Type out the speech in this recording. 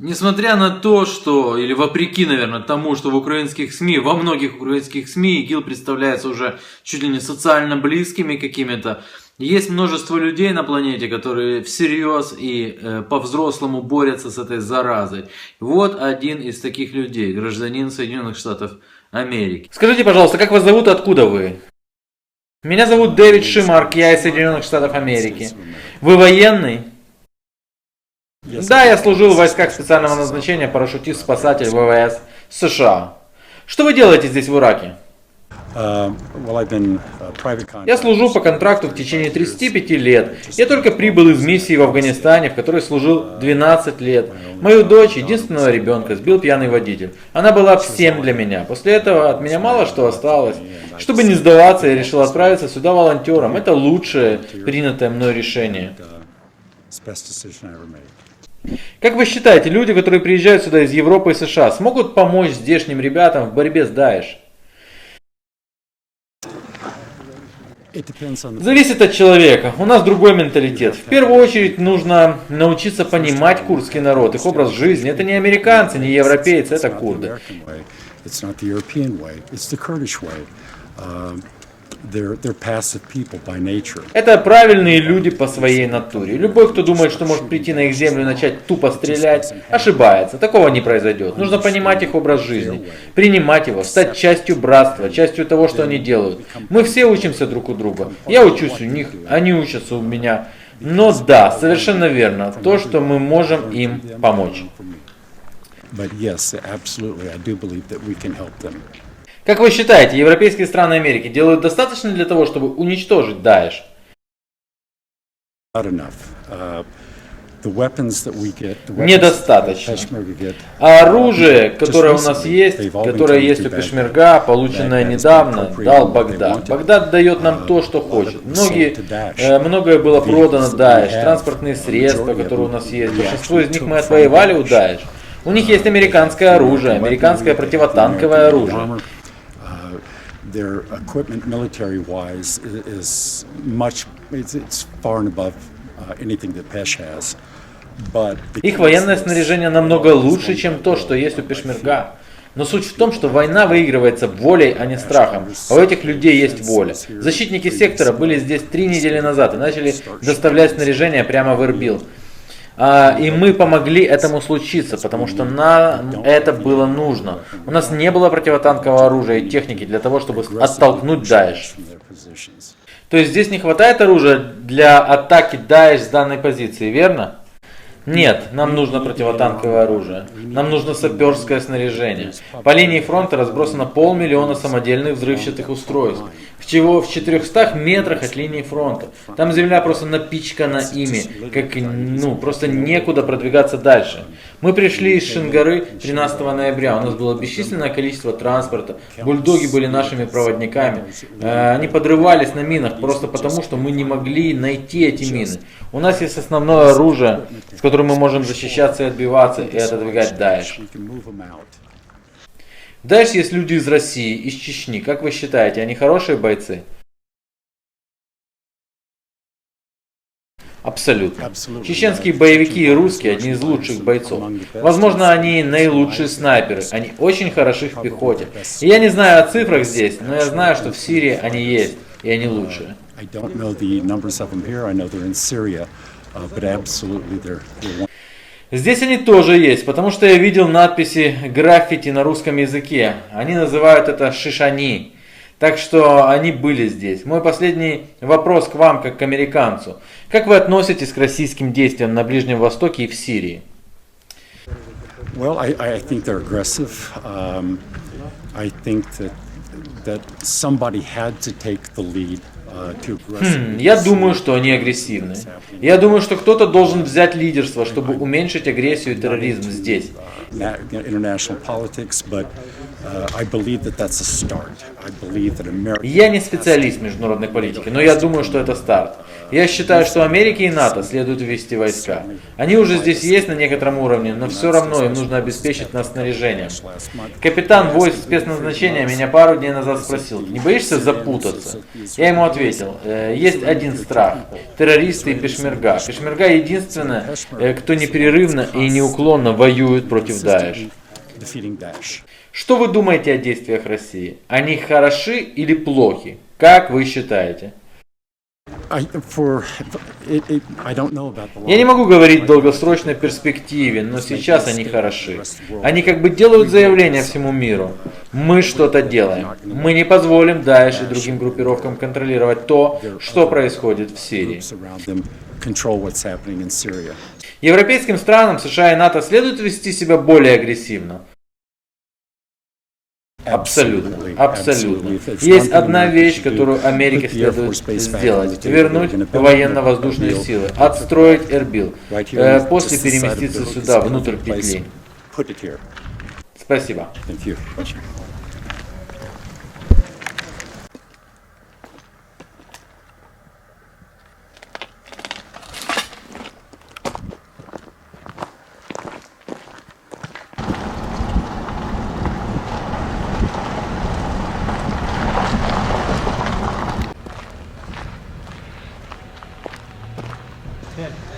Несмотря на то, что, или вопреки, наверное, тому, что в украинских СМИ, во многих украинских СМИ ИГИЛ представляется уже чуть ли не социально близкими какими-то, есть множество людей на планете, которые всерьез и по-взрослому борются с этой заразой. Вот один из таких людей, гражданин Соединенных Штатов Америки. Скажите, пожалуйста, как вас зовут и откуда вы? Меня зовут Дэвид Шимарк, я из Соединенных Штатов Америки. Вы военный? Да, я служил в войсках специального назначения, парашютист-спасатель ВВС США. Что вы делаете здесь в Ираке? Я служу по контракту в течение 35 лет. Я только прибыл из миссии в Афганистане, в которой служил 12 лет. Мою дочь, единственного ребенка, сбил пьяный водитель. Она была всем для меня. После этого от меня мало что осталось. Чтобы не сдаваться, я решил отправиться сюда волонтером. Это лучшее принятое мной решение. Как вы считаете, люди, которые приезжают сюда из Европы и США, смогут помочь здешним ребятам в борьбе с Даиш? Зависит от человека. У нас другой менталитет. В первую очередь нужно научиться понимать курдский народ, их образ жизни. Это не американцы, не европейцы, это курды. Это правильные люди по своей натуре. Любой, кто думает, что может прийти на их землю и начать тупо стрелять, ошибается. Такого не произойдет. Нужно понимать их образ жизни, принимать его, стать частью братства, частью того, что они делают. Мы все учимся друг у друга. Я учусь у них, они учатся у меня. Но да, совершенно верно, то, что мы можем им помочь. Как вы считаете, европейские страны Америки делают достаточно для того, чтобы уничтожить Даиш? Недостаточно. А оружие, которое у нас есть, которое есть у Пешмерга, полученное недавно, дал Багдад. Багдад дает нам то, что хочет. Многое было продано Даиш, транспортные средства, которые у нас есть. Большинство из них мы отвоевали у Даиш. У них есть американское оружие, американское противотанковое оружие. Their equipment military-wise is much, it's far and above anything that Pesh has. Их военное снаряжение намного лучше, чем то, что есть у Пешмерга. Но суть в том, что война выигрывается волей, а не страхом. А у этих людей есть воля. Защитники сектора были здесь 3 недели назад и начали доставлять снаряжение прямо в Эрбил. И мы помогли этому случиться, потому что нам это было нужно. У нас не было противотанкового оружия и техники для того, чтобы оттолкнуть Даиш. То есть здесь не хватает оружия для атаки Даиш с данной позиции, верно? Нет, нам нужно противотанковое оружие. Нам нужно саперское снаряжение. По линии фронта разбросано 500 000 самодельных взрывчатых устройств. Всего в 400 метрах от линии фронта. Там земля просто напичкана ими, просто некуда продвигаться дальше. Мы пришли из Шингары 13 ноября, у нас было бесчисленное количество транспорта, бульдоги были нашими проводниками. Они подрывались на минах просто потому, что мы не могли найти эти мины. У нас есть основное оружие, с которым мы можем защищаться и отбиваться, и отодвигать Даиш. Дальше есть люди из России, из Чечни. Как вы считаете, они хорошие бойцы? Абсолютно. Чеченские боевики и русские одни из лучших бойцов. Возможно, они наилучшие снайперы. Они очень хороши в пехоте. И я не знаю о цифрах здесь, но я знаю, что в Сирии они есть, и они лучшие. Здесь они тоже есть, потому что я видел надписи граффити на русском языке. Они называют это шишани. Так что они были здесь. Мой последний вопрос к вам, как к американцу. Как вы относитесь к российским действиям на Ближнем Востоке и в Сирии? Well, I think they're aggressive. I think that somebody had to take the lead. Я думаю, что они агрессивны. Я думаю, что кто-то должен взять лидерство, чтобы уменьшить агрессию и терроризм здесь. Я не специалист в международной политике, но я думаю, что это старт. Я считаю, что Америке и НАТО следует ввести войска. Они уже здесь есть на некотором уровне, но все равно им нужно обеспечить нас снаряжением. Капитан войск спецназначения меня пару дней назад спросил: не боишься запутаться? Я ему ответил: есть один страх – террористы и пешмерга. Пешмерга единственное, кто непрерывно и неуклонно воюет против Даэш. Что вы думаете о действиях России? Они хороши или плохи? Как вы считаете? Я Я не могу говорить в долгосрочной перспективе, но сейчас они хороши. Они как бы делают заявление всему миру. Мы что-то делаем. Мы не позволим Даэш и другим группировкам контролировать то, что происходит в Сирии. Европейским странам США и НАТО следует вести себя более агрессивно. Абсолютно, абсолютно. Есть одна вещь, которую Америке следует сделать: вернуть военно-воздушные силы, отстроить Эрбил, после переместиться сюда, внутрь петли. Спасибо. Пять.